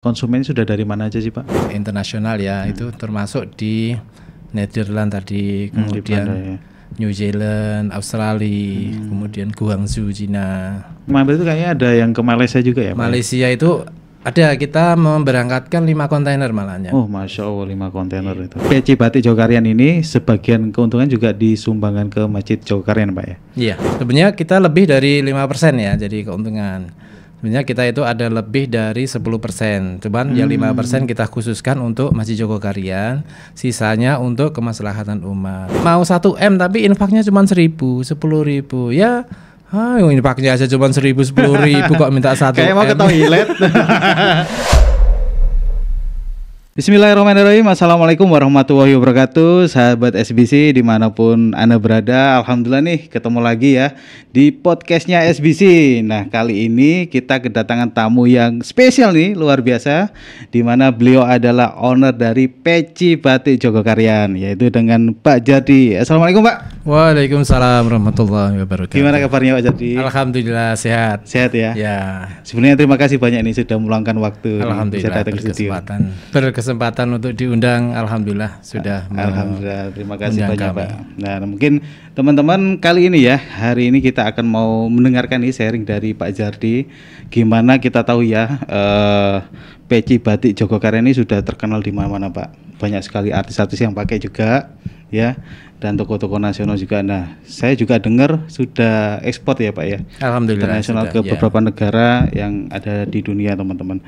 Konsumen sudah dari mana aja sih Pak? Internasional ya, itu termasuk di Netherlands tadi, kemudian ya. New Zealand, Australia, kemudian Guangzhou, Cina. Kemarin itu kayaknya ada yang ke Malaysia juga ya Pak? Malaysia itu ada, kita memberangkatkan 5 kontainer malahnya. Oh Masya Allah 5 kontainer itu. Peci Batik Jogokarian ini sebagian keuntungan juga disumbangkan ke Masjid Jogokarian Pak ya? Iya, sebenarnya kita lebih dari 5% ya, jadi keuntungan. Sebenarnya kita itu ada lebih dari 10%. Cuman yang 5% kita khususkan untuk Masjid Jogokarian, sisanya untuk kemaslahatan umat. Mau 1M tapi infaknya cuma 1.000, 10.000. Ya, infaknya aja cuma 1.000, 10.000 kok minta 1M. Kayak mau ke toilet. Bismillahirrahmanirrahim. Assalamualaikum warahmatullahi wabarakatuh. Sahabat SBC dimanapun Anda berada, alhamdulillah nih ketemu lagi ya di podcastnya SBC. Nah kali ini kita kedatangan tamu yang spesial nih, luar biasa, dimana beliau adalah owner dari Peci Batik Jogokarian, yaitu dengan Pak Jardi. Assalamualaikum Pak. Waalaikumsalam warahmatullahi wabarakatuh. Gimana kabarnya Pak Jardi? Alhamdulillah sehat. Sehat ya? Ya. Sebenarnya terima kasih banyak nih sudah meluangkan waktu. Alhamdulillah berkesempatan untuk diundang. Alhamdulillah sudah. Alhamdulillah, terima kasih banyak Pak. Nah mungkin teman-teman kali ini ya, hari ini kita akan mau mendengarkan nih sharing dari Pak Jardi. Gimana kita tahu ya, Peci Batik Jogokarian ini sudah terkenal di mana-mana Pak. Banyak sekali artis-artis yang pakai juga ya, dan toko-toko nasional juga. Nah saya juga dengar sudah ekspor ya Pak ya, Alhamdulillah internasional sudah, ke beberapa negara yang ada di dunia teman-teman.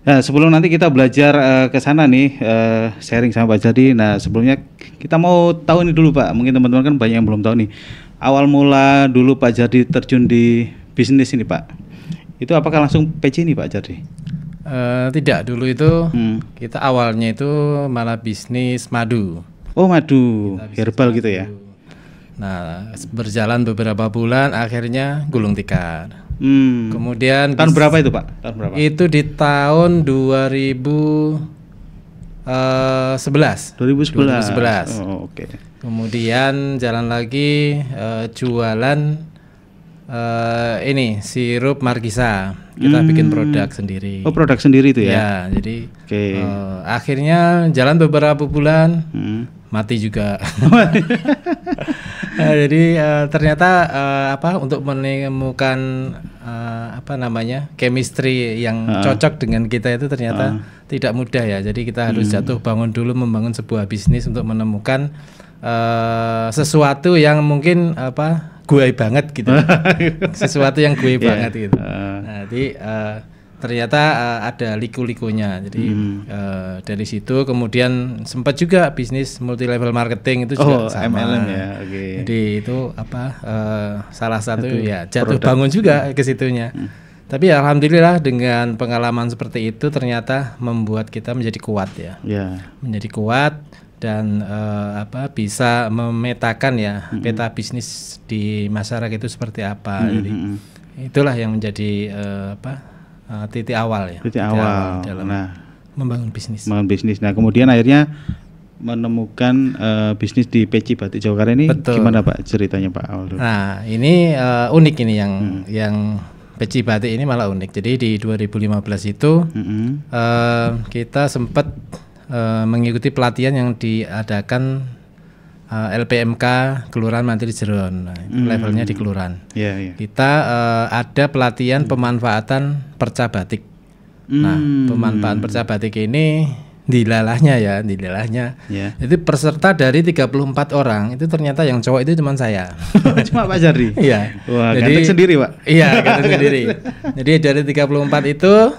Nah sebelum nanti kita belajar ke sana nih, sharing sama Pak Jardi. Nah sebelumnya kita mau tahu nih dulu Pak, mungkin teman-teman kan banyak yang belum tahu nih, awal mula dulu Pak Jardi terjun di bisnis ini Pak, itu apakah langsung peci ini Pak Jardi? Tidak, dulu itu kita awalnya itu malah bisnis madu. Oh madu, herbal gitu ya. Nah berjalan beberapa bulan akhirnya gulung tikar. Kemudian tahun berapa itu Pak? Tahun berapa? Itu di tahun 2011. 2011. Oh, oke. Kemudian jalan lagi jualan ini sirup Markisa. Kita bikin produk sendiri. Oh produk sendiri itu ya? Ya, jadi akhirnya jalan beberapa bulan mati juga. Nah, jadi ternyata untuk menemukan chemistry yang cocok dengan kita itu ternyata tidak mudah ya. Jadi kita harus jatuh bangun dulu, membangun sebuah bisnis untuk menemukan sesuatu yang mungkin gue banget gitu. Sesuatu yang gue banget gitu. Nah, jadi ternyata ada liku-likunya. Jadi dari situ kemudian sempat juga bisnis multi level marketing itu juga sama. MLM ya. Okay. Jadi itu salah satu ya jatuh bangun juga ke situnya. Tapi alhamdulillah dengan pengalaman seperti itu ternyata membuat kita menjadi kuat ya. Menjadi kuat dan bisa memetakan ya peta bisnis di masyarakat itu seperti apa. Jadi itulah yang menjadi titik awal ya. Titik awal dalam membangun bisnis. Nah kemudian akhirnya menemukan bisnis di Peci Batik Jogokarian ini. Betul. Gimana Pak ceritanya Pak awal dulu? Nah ini unik ini yang Peci Batik ini malah unik. Jadi di 2015 itu kita sempat mengikuti pelatihan yang diadakan LPMK Kelurahan Mantri Jeron. Nah, levelnya di kelurahan. Kita ada pelatihan pemanfaatan perca batik. Nah, pemanfaatan perca batik ini dilalahnya. Itu peserta dari 34 orang. Itu ternyata yang cowok itu cuma saya. Cuma Pak Jardi. Iya. Wah, ganteng sendiri Pak. Iya, ganteng sendiri. Jadi dari 34 itu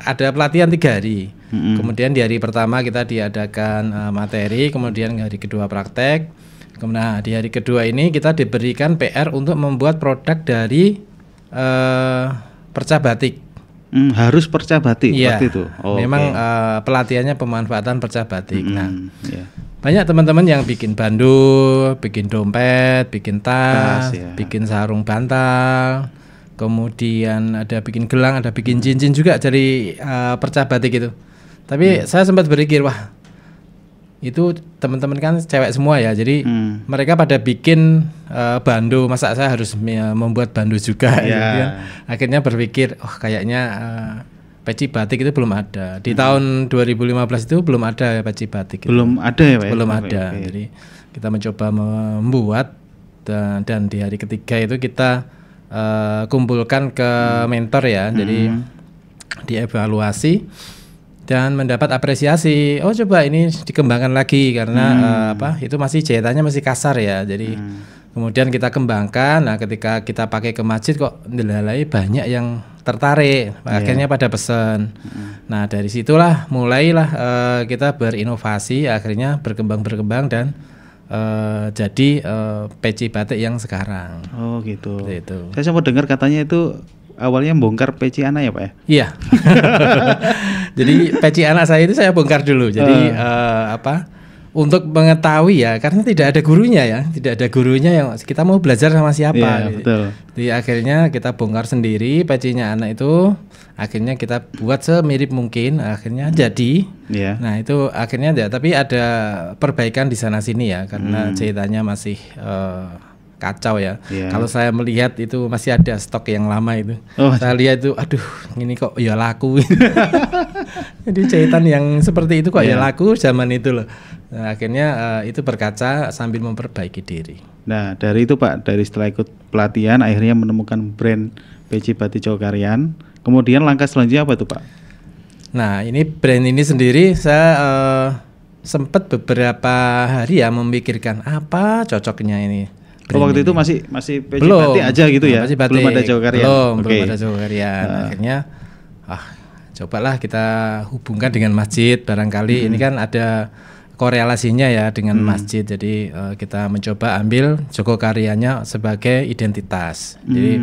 ada pelatihan 3 hari. Kemudian di hari pertama kita diadakan materi, kemudian hari kedua praktek. Kemudian di hari kedua ini kita diberikan PR untuk membuat produk dari perca batik. Harus perca batik waktu itu. Memang pelatihannya pemanfaatan perca batik. Banyak teman-teman yang bikin bandu, bikin dompet, bikin tas, bikin sarung bantal. Kemudian ada bikin gelang, ada bikin cincin juga dari perca batik itu. Tapi saya sempat berpikir, wah itu teman-teman kan cewek semua ya, jadi mereka pada bikin bandu, masa saya harus membuat bandu juga gitu kan. Akhirnya berpikir, oh kayaknya peci batik itu belum ada. Di tahun 2015 itu belum ada peci batik. Belum ada ya Pak? Belum ada. Jadi kita mencoba membuat dan di hari ketiga itu kita kumpulkan ke mentor ya. Jadi dievaluasi dan mendapat apresiasi. Oh coba ini dikembangkan lagi karena itu masih jahitannya masih kasar ya. Jadi kemudian kita kembangkan. Nah ketika kita pakai ke masjid kok dilalai banyak yang tertarik, akhirnya pada pesan. Nah dari situlah mulailah kita berinovasi, akhirnya berkembang dan jadi peci batik yang sekarang. Oh gitu. Itu. Saya sempat dengar katanya itu awalnya bongkar peci anak ya Pak ya? Iya. Jadi peci anak saya itu saya bongkar dulu. Jadi untuk mengetahui ya, karena tidak ada gurunya ya, yang kita mau belajar sama siapa. Iya, betul. Jadi akhirnya kita bongkar sendiri pecinya anak itu, akhirnya kita buat semirip mungkin, akhirnya jadi. Iya. Nah itu akhirnya tapi ada perbaikan di sana sini ya, karena jahitannya masih kacau ya. Kalau saya melihat itu masih ada stok yang lama itu. Saya lihat itu, aduh, ini kok ya laku. Jadi jahitan yang seperti itu kok ya laku zaman itu loh. Nah, akhirnya itu berkaca sambil memperbaiki diri. Nah dari itu Pak, dari setelah ikut pelatihan akhirnya menemukan brand peci batik Jogokarian. Kemudian langkah selanjutnya apa tuh Pak? Nah ini brand ini sendiri saya sempat beberapa hari ya memikirkan apa cocoknya ini. Waktu itu masih peci batik aja gitu ya? Belum ada Jogokarian? Belum ada Jogokarian. Akhirnya cobalah kita hubungkan dengan masjid, barangkali ini kan ada korelasinya ya dengan masjid. Jadi kita mencoba ambil Jogokariannya sebagai identitas. Jadi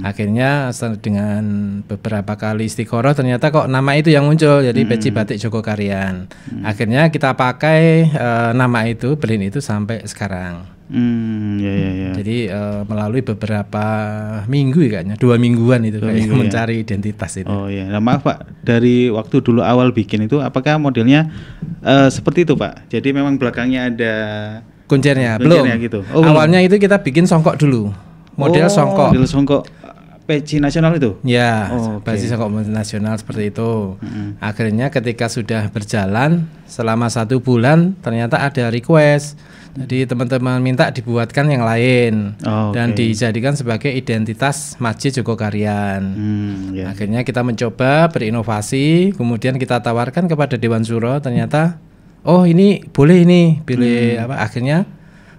akhirnya dengan beberapa kali istikharah ternyata kok nama itu yang muncul, jadi peci batik Jogokarian. Akhirnya kita pakai nama itu, brand itu sampai sekarang. Jadi melalui beberapa minggu kayaknya 2 mingguan itu mencari identitas itu. Oh iya, nah, maaf Pak, dari waktu dulu awal bikin itu apakah modelnya seperti itu Pak? Jadi memang belakangnya ada kuncirnya belum? Gitu. Awalnya itu kita bikin songkok dulu, model songkok. Model songkok peci nasional itu? Ya, peci songkok nasional seperti itu. Akhirnya ketika sudah berjalan selama 1 bulan ternyata ada request. Jadi teman-teman minta dibuatkan yang lain dan dijadikan sebagai identitas Masjid Jogokarian. Akhirnya kita mencoba berinovasi, kemudian kita tawarkan kepada Dewan Syuro. Ternyata, ini boleh ini, pilih apa? Akhirnya,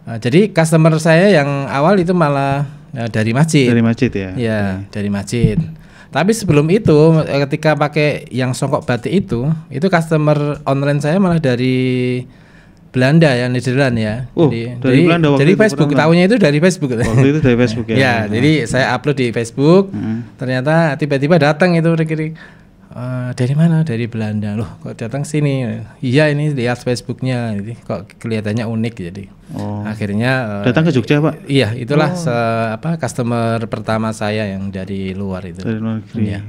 jadi customer saya yang awal itu malah dari masjid. Dari masjid ya? Ya, dari masjid. Tapi sebelum itu, ketika pakai yang songkok batik itu customer online saya malah dari Belanda ya, Nederland ya. Dari Belanda waktu jadi Facebook, tahunya itu dari Facebook. Waktu itu dari Facebook ya. Ya, jadi saya upload di Facebook. Ternyata tiba-tiba datang itu dari mana? Dari Belanda. Loh, kok datang sini? Iya, ini lihat Facebooknya. Jadi kok kelihatannya unik jadi. Akhirnya datang ke Jogja, Pak. Iya, itulah customer pertama saya yang dari luar itu. Dari luar negeri. Ya.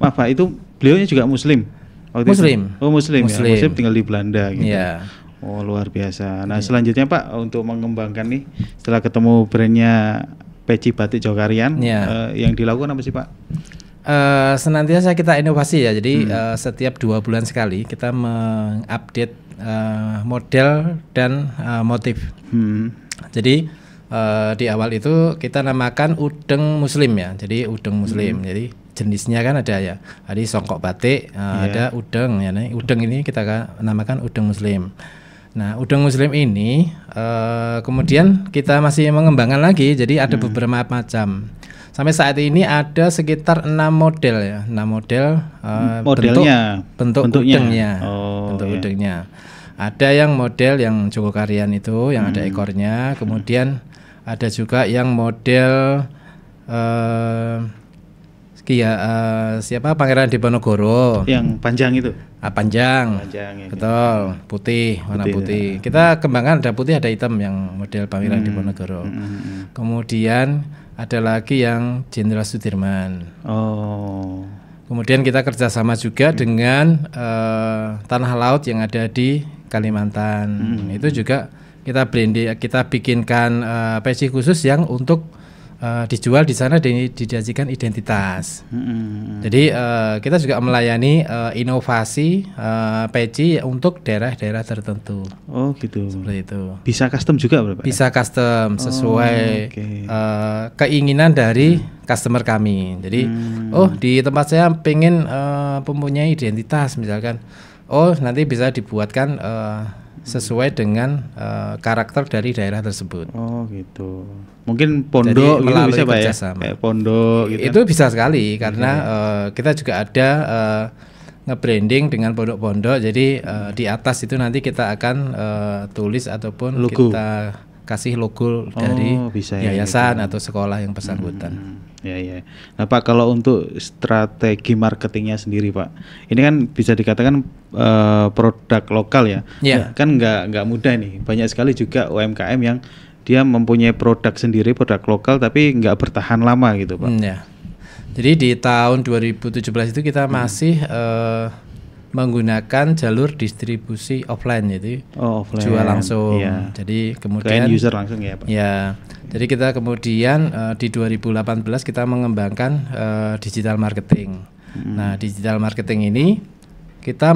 Maaf, Pak, itu beliaunya juga Muslim. Muslim. Ya. Muslim. Tinggal di Belanda gitu. Iya. Oh, luar biasa. Nah, selanjutnya Pak, untuk mengembangkan nih setelah ketemu brandnya peci batik Jogokarian, yang dilakukan apa sih Pak? Senantiasa kita inovasi ya. Jadi setiap 2 bulan sekali kita mengupdate model dan motif. Jadi di awal itu kita namakan udeng Muslim ya. Jadi udeng Muslim. Jadi jenisnya kan ada ya. Ada songkok batik, ada udeng ya. Udeng ini kita namakan udeng Muslim. Nah, udeng Muslim ini kemudian kita masih mengembangkan lagi. Jadi ada beberapa macam. Sampai saat ini ada sekitar 6 model ya. 6 model bentuk udengnya. Bentuk udengnya. Ada yang model yang Jogokarian itu yang ada ekornya. Kemudian ada juga yang model siapa Pangeran Diponegoro yang panjang itu? Panjang ya, betul, putih, warna putih. Kita kembangkan ada putih, ada hitam yang model Pangeran Diponegoro. Kemudian ada lagi yang Jenderal Sudirman. Kemudian kita kerjasama juga dengan tanah laut yang ada di Kalimantan. Itu juga kita blend, kita bikinkan peci khusus yang untuk dijual di sana dijadikan identitas. Jadi kita juga melayani inovasi peci untuk daerah-daerah tertentu. Oh gitu. Seperti itu. Bisa custom juga berapa? Bisa custom sesuai keinginan dari customer kami. Jadi di tempat saya pengen mempunyai identitas misalkan. Nanti bisa dibuatkan sesuai dengan karakter dari daerah tersebut. Oh gitu. Mungkin pondok gitu bisa Pak ya? Kayak pondok gitu. Itu bisa sekali karena kita juga ada nge-branding dengan pondok-pondok. Jadi di atas itu nanti kita akan tulis ataupun logo. Kita kasih logo dari yayasan atau sekolah yang bersangkutan. Ya. Nah Pak, kalau untuk strategi marketingnya sendiri Pak, ini kan bisa dikatakan produk lokal ya. Kan nggak mudah nih. Banyak sekali juga UMKM yang dia mempunyai produk sendiri, produk lokal tapi nggak bertahan lama gitu Pak. Jadi di tahun 2017 itu kita masih menggunakan jalur distribusi offline, jadi jual langsung. Jadi kemudian user langsung ya Pak. Jadi kita kemudian di 2018 kita mengembangkan digital marketing. Nah digital marketing ini kita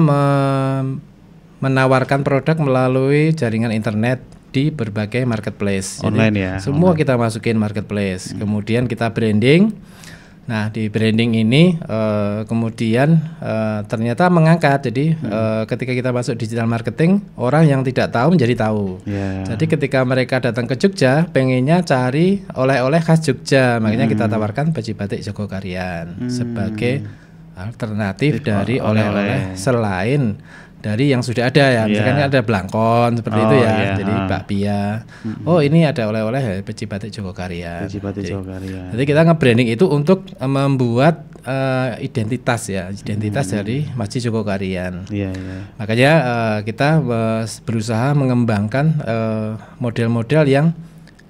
menawarkan produk melalui jaringan internet di berbagai marketplace. Online ya. Semua kita masukin marketplace. Kemudian kita branding. Nah di branding ini kemudian ternyata mengangkat. Jadi ketika kita masuk digital marketing, orang yang tidak tahu menjadi tahu. Jadi ketika mereka datang ke Jogja, pengennya cari oleh-oleh khas Jogja. Makanya kita tawarkan peci batik Jogokarian sebagai alternatif dari oleh-oleh selain dari yang sudah ada ya. Misalkan ada blangkon seperti itu ya. Jadi bakpia. Ini ada oleh-oleh peci batik Jogokarian. Jadi kita nge-branding itu untuk membuat identitas ya, identitas dari Masjid Jogokarian. Makanya kita berusaha mengembangkan model-model yang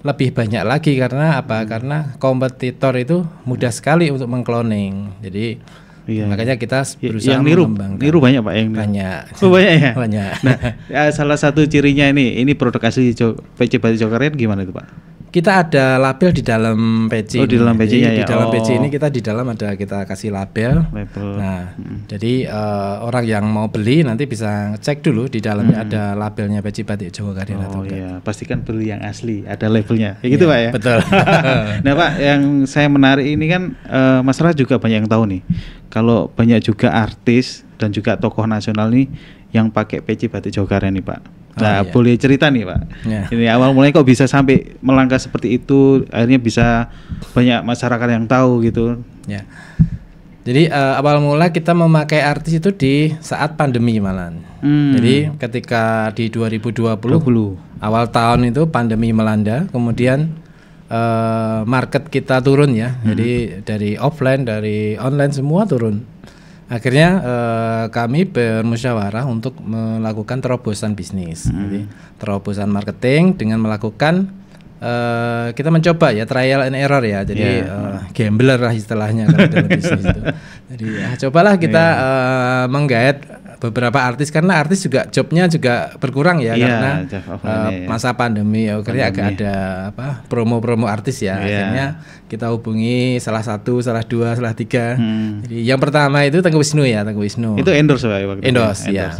lebih banyak lagi karena apa? Karena kompetitor itu mudah sekali untuk mengkloning. Jadi makanya kita berusaha yang niru banyak Pak yang banyak. Banyak ya. Banyak. Nah, salah satu cirinya ini produk asli peci batik Jogokarian gimana itu Pak? Kita ada label di dalam peci. Di dalam pecinya ya. Di dalam peci ini kita di dalam kita kasih label. Nah, jadi orang yang mau beli nanti bisa cek dulu di dalamnya ada labelnya peci batik Jogokarian atau enggak. Pastikan beli yang asli, ada labelnya. Kayak gitu Pak ya. Betul. Nah Pak, yang saya menarik ini kan masalah juga banyak yang tahu nih. Kalau banyak juga artis dan juga tokoh nasional nih yang pakai peci batik Jogokarian nih Pak. Nah, boleh cerita nih Pak. Ini awal mulai kok bisa sampai melangkah seperti itu, akhirnya bisa banyak masyarakat yang tahu gitu. Jadi awal mula kita memakai artis itu di saat pandemi malahan. Jadi ketika di 2020 awal tahun itu pandemi melanda, kemudian market kita turun ya. Jadi dari offline, dari online semua turun. Akhirnya kami bermusyawarah untuk melakukan terobosan bisnis. Jadi terobosan marketing dengan melakukan kita mencoba ya trial and error ya. Jadi gambler lah istilahnya kalau dalam bisnis itu. Jadi cobalah kita menggait beberapa artis karena artis juga jobnya juga berkurang ya karena masa pandemi akhirnya agak ada promo-promo artis ya. Akhirnya kita hubungi salah satu, salah dua, salah tiga. Jadi yang pertama itu Tengku Wisnu ya, Tengku Wisnu. Itu endorse Pak? Endorse ya.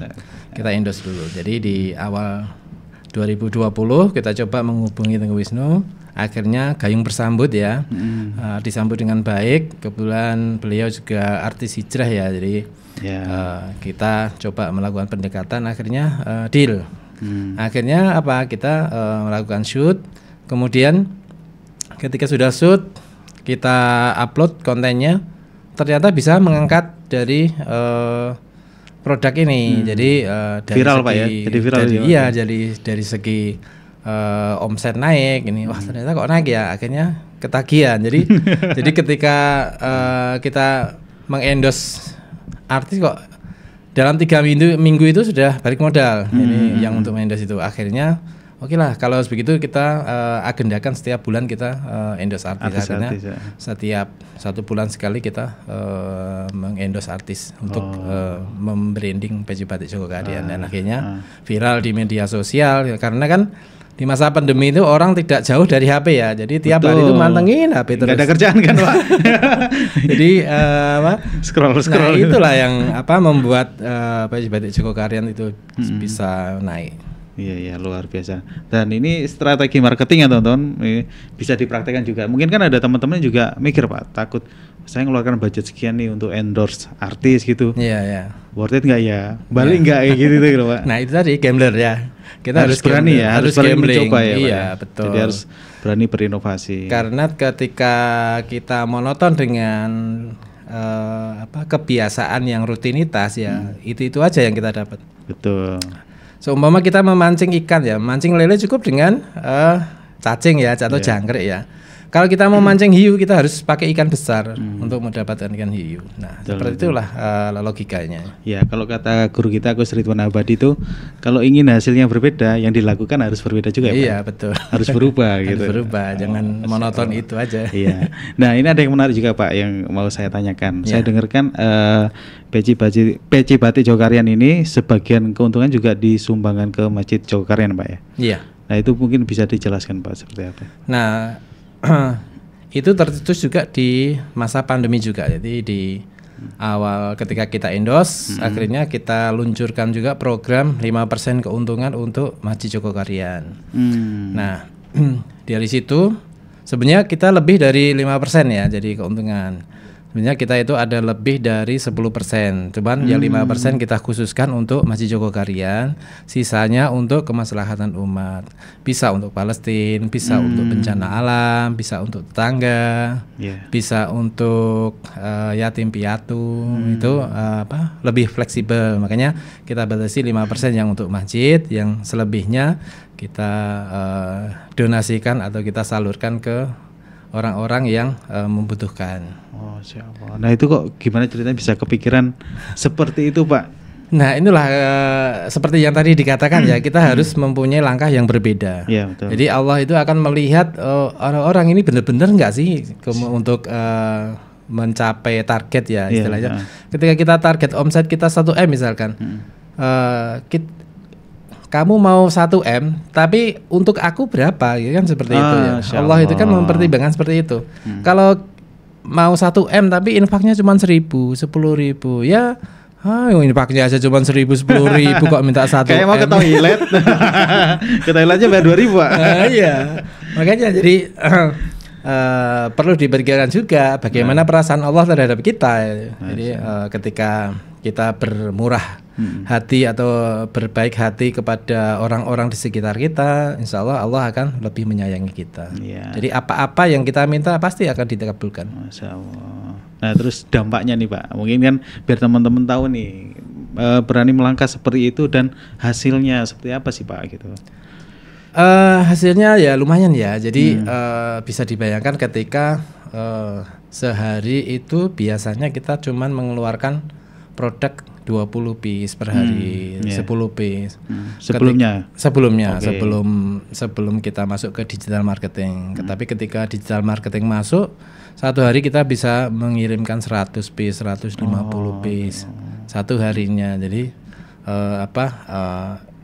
Kita endorse dulu. Jadi di awal 2020 kita coba menghubungi Tengku Wisnu. Akhirnya gayung bersambut ya. Disambut dengan baik. Kebetulan beliau juga artis hijrah ya. Jadi kita coba melakukan pendekatan, akhirnya deal. Akhirnya kita melakukan shoot, kemudian ketika sudah shoot kita upload kontennya, ternyata bisa mengangkat dari produk ini. Jadi dari viral segi, Pak ya. Jadi viral dari segi omset naik ini. Wah, ternyata kok naik ya. Akhirnya ketagihan. Jadi jadi ketika kita mengendorse artis kok dalam 3 minggu itu sudah balik modal. Ini yang untuk endorse itu. Akhirnya oke lah kalau begitu kita agendakan setiap bulan kita endorse artis. Akhirnya setiap 1 bulan sekali kita mengendorse artis untuk membranding peci batik Jogokarian. Dan akhirnya viral di media sosial karena kan di masa pandemi itu orang tidak jauh dari HP ya. Jadi tiap hari itu mantengin HP terus. Gak ada kerjaan kan, Pak? Jadi scroll. Nah, itulah yang membuat Peci Batik Jogokarian itu bisa naik. Iya, luar biasa. Dan ini strategi marketing ya teman-teman, bisa dipraktekkan juga. Mungkin kan ada teman-teman juga mikir, Pak, takut saya ngeluarkan budget sekian nih untuk endorse artis gitu. Iya. Worth it nggak ya? Balik nggak kayak gitu tuh, Pak? Nah, itu tadi gambler ya. Kita harus berani ya, harus berani mencoba ya, Pak. Iya, betul. Jadi harus berani berinovasi. Karena ketika kita monoton dengan kebiasaan yang rutinitas ya, itu aja yang kita dapat. Betul. Seumpama kita memancing ikan ya, mancing lele cukup dengan cacing ya, atau jangkrik ya. Kalau kita mau mancing hiu, kita harus pakai ikan besar untuk mendapatkan ikan hiu. Nah, seperti itulah logikanya. Ya, kalau kata guru kita Agus Ridwan Abadi itu, kalau ingin hasilnya berbeda, yang dilakukan harus berbeda juga ya, Pak? Iya, betul. Harus berubah gitu. Harus berubah, jangan monoton itu aja. Iya. Nah, ini ada yang menarik juga, Pak, yang mau saya tanyakan. Saya dengarkan Peci Batik Jogokarian ini sebagian keuntungan juga disumbangkan ke Masjid Jogokarian, Pak ya? Iya. Nah, itu mungkin bisa dijelaskan, Pak, seperti apa? Nah, itu tercetus juga di masa pandemi juga. Jadi di awal ketika kita endorse, akhirnya kita luncurkan juga program 5% keuntungan untuk Masjid Jogokarian. Nah, dari situ sebenarnya kita lebih dari 5% ya, jadi keuntungan. Sebenarnya kita itu ada lebih dari 10%. Cuman yang 5% kita khususkan untuk Masjid Jogokarian, sisanya untuk kemaslahatan umat. Bisa untuk Palestina, bisa untuk bencana alam, bisa untuk tetangga, bisa untuk yatim piatu. Itu lebih fleksibel. Makanya kita batasi 5% yang untuk masjid, yang selebihnya kita donasikan atau kita salurkan ke orang-orang yang membutuhkan. Oh, siapa? Nah, itu kok gimana ceritanya bisa kepikiran seperti itu, Pak? Nah, inilah seperti yang tadi dikatakan ya, kita harus mempunyai langkah yang berbeda. Ya, betul. Jadi Allah itu akan melihat orang-orang ini benar-benar enggak sih untuk mencapai target ya istilahnya. Ketika kita target omset kita 1M misalkan. Kamu mau 1M, tapi untuk aku berapa? Ya kan seperti itu ya. Allah itu kan mempertimbangkan seperti itu. Kalau mau 1M tapi infaknya cuma 1.000, 10.000, ya infaknya aja cuma 1.000, 10.000 kok minta 1M. Kayak mau ke toilet. Ke toilet aja bayar 2.000, Pak. Iya. Makanya jadi perlu dipikirkan juga bagaimana perasaan Allah terhadap kita. Jadi ketika kita bermurah hati atau berbaik hati kepada orang-orang di sekitar kita, insya Allah Allah akan lebih menyayangi kita. Jadi apa-apa yang kita minta pasti akan dikabulkan. Masya Allah. Nah, terus dampaknya nih, Pak, mungkin kan biar teman-teman tahu nih, berani melangkah seperti itu dan hasilnya seperti apa sih, Pak, gitu. Hasilnya ya lumayan ya. Jadi bisa dibayangkan ketika sehari itu biasanya kita cuman mengeluarkan produk 20 piece per hari, 10 piece. Sebelumnya okay. sebelum kita masuk ke digital marketing. Tapi ketika digital marketing masuk, satu hari kita bisa mengirimkan 100 piece, 150 piece satu harinya. Jadi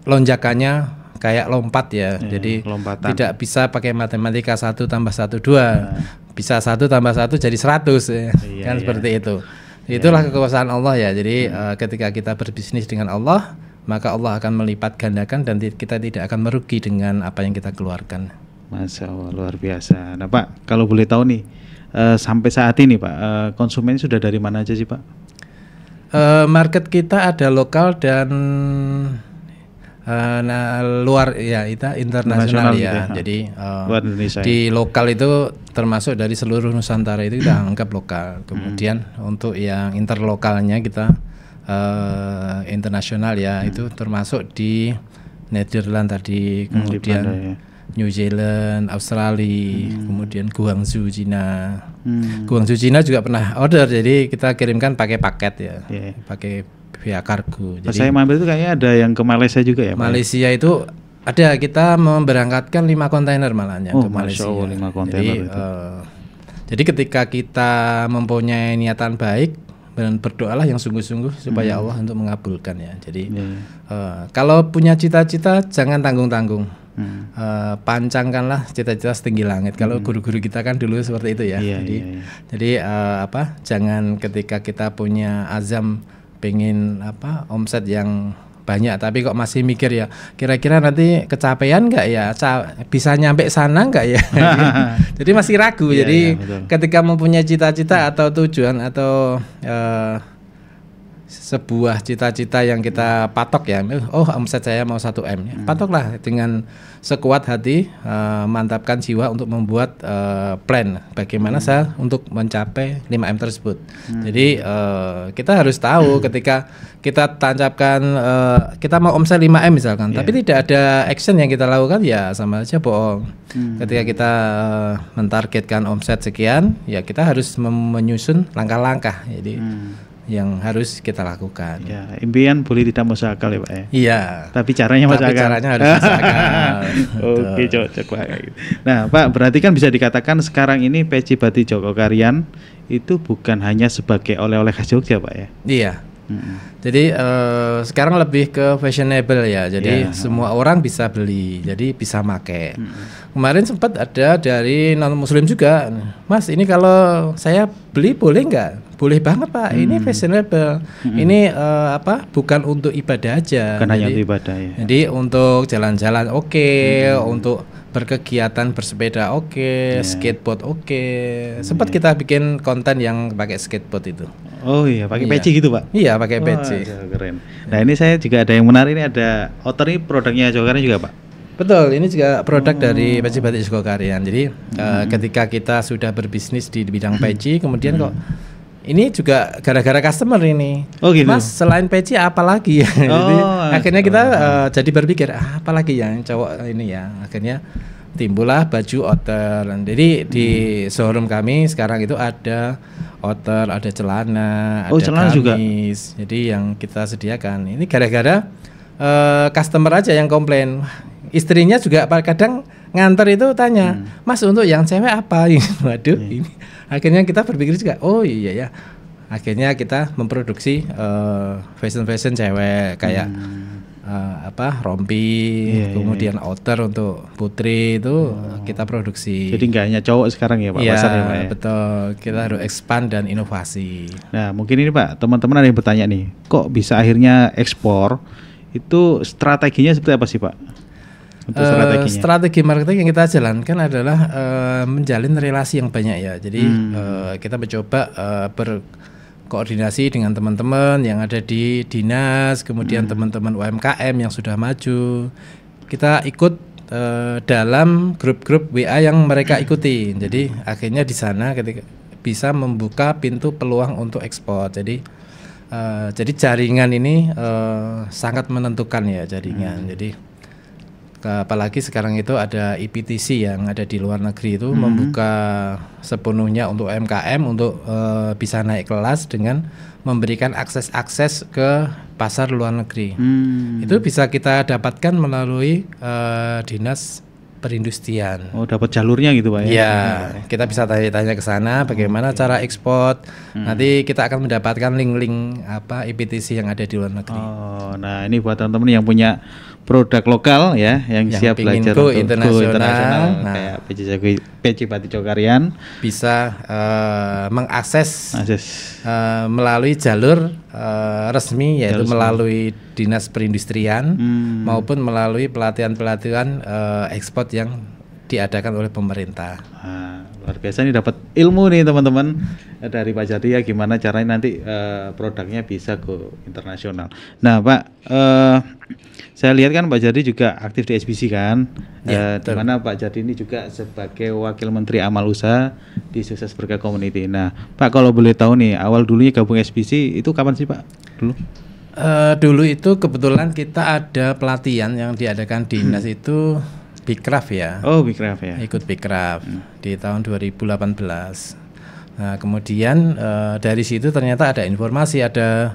lonjakannya kayak lompat ya. Jadi lompatan. Tidak bisa pakai matematika 1 tambah 1 2. Bisa 1 tambah 1 jadi 100 ya. Kan seperti itu. Itulah kekuasaan Allah ya. Jadi ketika kita berbisnis dengan Allah, maka Allah akan melipat gandakan dan kita tidak akan merugi dengan apa yang kita keluarkan. Masya Allah, luar biasa. Nah, Pak, kalau boleh tahu nih, sampai saat ini, Pak, konsumen sudah dari mana aja sih, Pak? Market kita ada lokal dan luar ya, itu internasional ya. Gitu. Jadi di lokal itu termasuk dari seluruh Nusantara itu kita anggap lokal. Kemudian untuk yang interlokalnya kita internasional ya, itu termasuk di Netherlands tadi, kemudian New Zealand, Australia, kemudian Guangzhou, Cina. Guangzhou, Cina juga pernah order, jadi kita kirimkan pakai paket ya, pakai via kargo. Jadi saya mampir itu kayaknya ada yang ke Malaysia juga ya, Pak? Malaysia itu ada, kita memberangkatkan 5 kontainer malahnya ke Malaysia. 5 kontainer jadi ketika kita mempunyai niatan baik dan berdoalah yang sungguh-sungguh supaya Allah untuk mengabulkan ya. Jadi kalau punya cita-cita jangan tanggung-tanggung. pancangkanlah cita-cita setinggi langit. Kalau guru-guru kita kan dulu seperti itu ya. Jadi jangan ketika kita punya azam pengen omset yang banyak tapi kok masih mikir ya kira-kira nanti kecapean nggak ya, bisa nyampe sana nggak ya. Jadi masih ragu. Jadi ketika mempunyai cita-cita atau tujuan atau sebuah cita-cita yang kita patok ya, omset saya mau 1M ya. Patoklah dengan sekuat hati, mantapkan jiwa untuk membuat plan bagaimana saya untuk mencapai 5M tersebut. Jadi kita harus tahu ketika kita tancapkan kita mau omset 5M misalkan, tapi tidak ada action yang kita lakukan ya sama aja bohong. Ketika kita mentargetkan omset sekian, ya kita harus menyusun langkah-langkah. Jadi yang harus kita lakukan. Ya, impian boleh tidak masuk akal ya Pak ya. Iya. Tapi caranya masuk akal. Caranya harus masuk akal. Oke, cocok Pak. Nah Pak, berarti kan bisa dikatakan sekarang ini peci batik Jogokarian itu bukan hanya sebagai oleh-oleh khas Jogja Pak ya. Iya. Jadi sekarang lebih ke fashionable ya. Jadi semua orang bisa beli, jadi bisa make. Kemarin sempat ada dari non muslim juga, Mas ini kalau saya beli boleh nggak? Boleh banget Pak. Ini fashionable. Ini bukan untuk ibadah aja. Bukan hanya untuk ibadah ya. Jadi untuk jalan-jalan untuk berkegiatan bersepeda skateboard sempat kita bikin konten yang pakai skateboard itu. Oh iya, pakai peci gitu Pak? Iya, pakai peci. Keren. Nah ini saya juga ada yang menarik, ini ada outer, ini produknya Jogokarian juga Pak? Betul, ini juga produk dari peci batik Jogokarian. Jadi ketika kita sudah berbisnis di bidang peci, kemudian kok ini juga gara-gara customer ini. Oh gitu. Mas, selain peci apa lagi ya? Jadi, akhirnya kita jadi berpikir apa lagi yang cowok ini ya. Akhirnya timbullah baju outer. Jadi di showroom kami sekarang itu ada outer, ada celana, ada celana gamis. Juga. Jadi yang kita sediakan. Ini gara-gara customer aja yang komplain. Istrinya juga kadang nganter itu tanya, Mas untuk yang cewek apa? Waduh, ini. Akhirnya kita berpikir juga, oh iya ya. Akhirnya kita memproduksi fashion cewek kayak rompi, kemudian outer untuk putri itu kita produksi. Jadi nggak hanya cowok sekarang ya Pak pasarnya Pak ya? Betul, kita harus expand dan inovasi. Nah mungkin ini Pak, teman-teman ada yang bertanya nih, kok bisa akhirnya ekspor? Itu strateginya seperti apa sih Pak? Strategi marketing yang kita jalankan adalah menjalin relasi yang banyak ya. Jadi kita mencoba berkoordinasi dengan teman-teman yang ada di dinas, kemudian teman-teman UMKM yang sudah maju. Kita ikut dalam grup-grup WA yang mereka ikuti. Jadi akhirnya di sana ketika bisa membuka pintu peluang untuk ekspor. Jadi jaringan ini sangat menentukan ya jaringan. Jadi apalagi sekarang itu ada IPTC yang ada di luar negeri itu membuka sepenuhnya untuk UMKM untuk bisa naik kelas dengan memberikan akses ke pasar luar negeri. Itu bisa kita dapatkan melalui dinas perindustrian. Oh, dapat jalurnya gitu Pak ya? Iya, kita bisa tanya-tanya ke sana bagaimana cara ekspor. Nanti kita akan mendapatkan link-link IPTC yang ada di luar negeri. Oh, nah ini buat teman-teman yang punya produk lokal ya, yang siap belajar go internasional, kayak peci batik Jogokarian bisa mengakses melalui jalur resmi yaitu melalui dinas perindustrian maupun melalui pelatihan-pelatihan ekspor yang diadakan oleh pemerintah. Luar biasa, ini dapat ilmu nih teman-teman dari Pak Jardi ya, gimana caranya nanti produknya bisa go internasional. Nah Pak, saya lihat kan Pak Jardi juga aktif di SBC kan, di mana Pak Jardi ini juga sebagai Wakil Menteri Amal Usaha di Sukses Berkah Community. Nah Pak, kalau boleh tahu nih, awal dulunya gabung SBC itu kapan sih Pak? Dulu itu kebetulan kita ada pelatihan yang diadakan dinas itu Bikraf ya. Oh, Bikraf ya. Ikut Bikraf di tahun 2018. Nah, kemudian dari situ ternyata ada informasi ada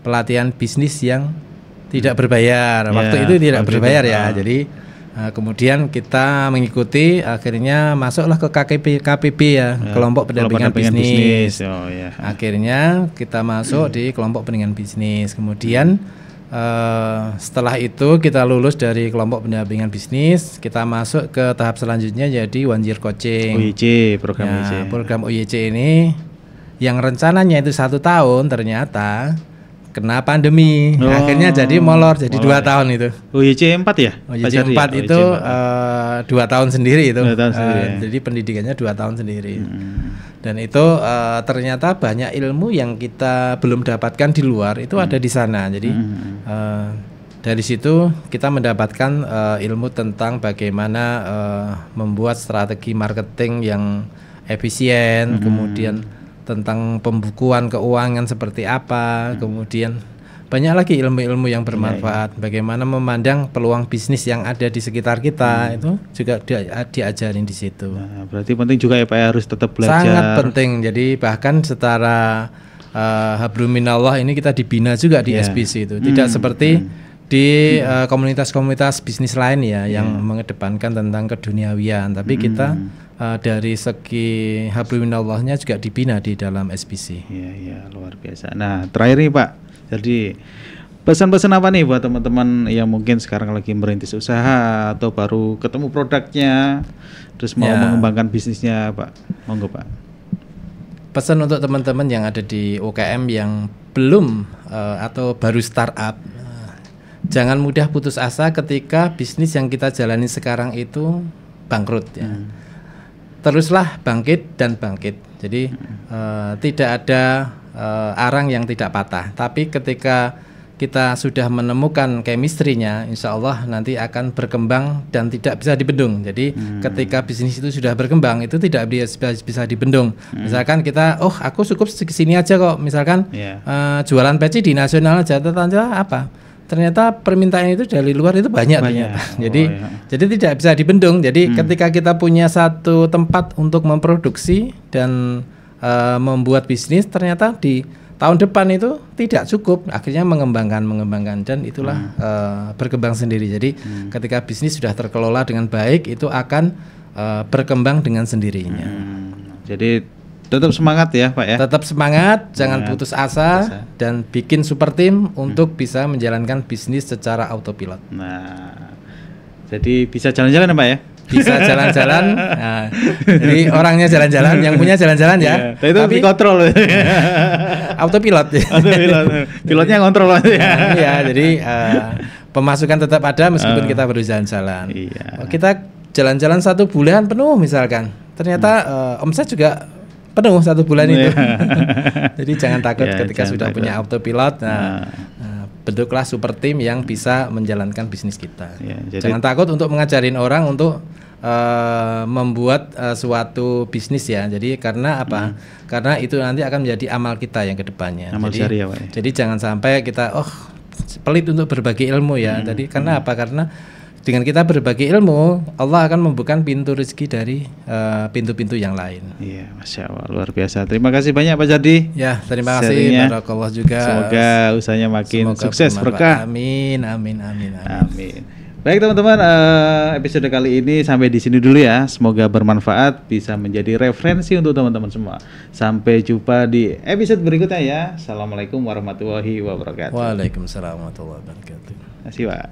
pelatihan bisnis yang tidak berbayar. Waktu itu tidak berbayar ya. Jadi kemudian kita mengikuti, akhirnya masuklah ke KPB ya, kelompok pendampingan bisnis. Akhirnya kita masuk di kelompok pendampingan bisnis. Kemudian Setelah itu kita lulus dari kelompok pendampingan bisnis, kita masuk ke tahap selanjutnya jadi One Year Coaching. OYC, program OYC. Program OYC ini yang rencananya itu 1 tahun ternyata kena pandemi. Akhirnya jadi molor jadi 2 tahun itu. OYC 4 ya? OYC 4 itu 2 tahun sendiri itu. 2 tahun sendiri. Jadi pendidikannya 2 tahun sendiri. Dan itu ternyata banyak ilmu yang kita belum dapatkan di luar itu ada di sana. Jadi dari situ kita mendapatkan ilmu tentang bagaimana membuat strategi marketing yang efisien, kemudian tentang pembukuan keuangan seperti apa, kemudian banyak lagi ilmu-ilmu yang bermanfaat. Bagaimana memandang peluang bisnis yang ada di sekitar kita itu juga diajarin di situ. Nah, berarti penting juga ya Pak ya, harus tetap belajar. Sangat penting. Jadi bahkan secara hablum minallah ini kita dibina juga di SBC itu. Tidak seperti di komunitas-komunitas bisnis lain ya yang mengedepankan tentang keduniawian. Tapi kita dari segi hablum minallahnya juga dibina di dalam SBC. Iya, luar biasa. Nah, terakhir nih Pak. Jadi pesan-pesan apa nih buat teman-teman yang mungkin sekarang lagi merintis usaha atau baru ketemu produknya terus mau mengembangkan bisnisnya Pak? Monggo Pak. Pesan untuk teman-teman yang ada di UKM yang belum atau baru startup, jangan mudah putus asa ketika bisnis yang kita jalani sekarang itu bangkrut ya. Teruslah bangkit dan bangkit. Jadi tidak ada arang yang tidak patah. Tapi ketika kita sudah menemukan chemistry-nya, insya Allah nanti akan berkembang dan tidak bisa dibendung. Jadi ketika bisnis itu sudah berkembang, itu tidak bisa dibendung. Misalkan kita, aku cukup sini aja kok. Misalkan jualan peci di nasional aja, ternyata permintaan itu dari luar itu banyak. Ternyata. Jadi tidak bisa dibendung. Jadi ketika kita punya satu tempat untuk memproduksi dan membuat bisnis, ternyata di tahun depan itu tidak cukup, akhirnya mengembangkan dan itulah berkembang sendiri. Jadi ketika bisnis sudah terkelola dengan baik, itu akan berkembang dengan sendirinya. Jadi tetap semangat ya Pak ya. Tetap semangat, jangan putus asa dan bikin super team untuk bisa menjalankan bisnis secara autopilot. Nah, jadi bisa jalan-jalan ya Pak ya. Bisa jalan-jalan, jadi orangnya jalan-jalan, yang punya jalan-jalan ya. Tapi kontrol, autopilot. Pilotnya kontrol ya. Iya, jadi pemasukan tetap ada meskipun kita baru jalan-jalan. Kita jalan-jalan 1 bulan penuh misalkan, ternyata omset juga penuh 1 bulan itu. Jadi jangan takut ketika sudah punya autopilot. Bentuklah super team yang bisa menjalankan bisnis kita. Jangan takut untuk mengajarin orang untuk membuat suatu bisnis ya. Jadi karena apa? Karena itu nanti akan menjadi amal kita yang kedepannya. Jadi jangan sampai kita pelit untuk berbagi ilmu ya. Jadi karena apa? Karena dengan kita berbagi ilmu, Allah akan membuka pintu rezeki dari pintu-pintu yang lain. Iya, Masya Allah, luar biasa. Terima kasih banyak Pak Jardi. Ya, terima kasih. Barakallah juga. Semoga usahanya makin sukses, berkah. Amin. Baik teman-teman, episode kali ini sampai di sini dulu ya. Semoga bermanfaat, bisa menjadi referensi untuk teman-teman semua. Sampai jumpa di episode berikutnya ya. Assalamualaikum warahmatullahi wabarakatuh. Waalaikumsalam warahmatullahi wabarakatuh. Terima kasih Pak.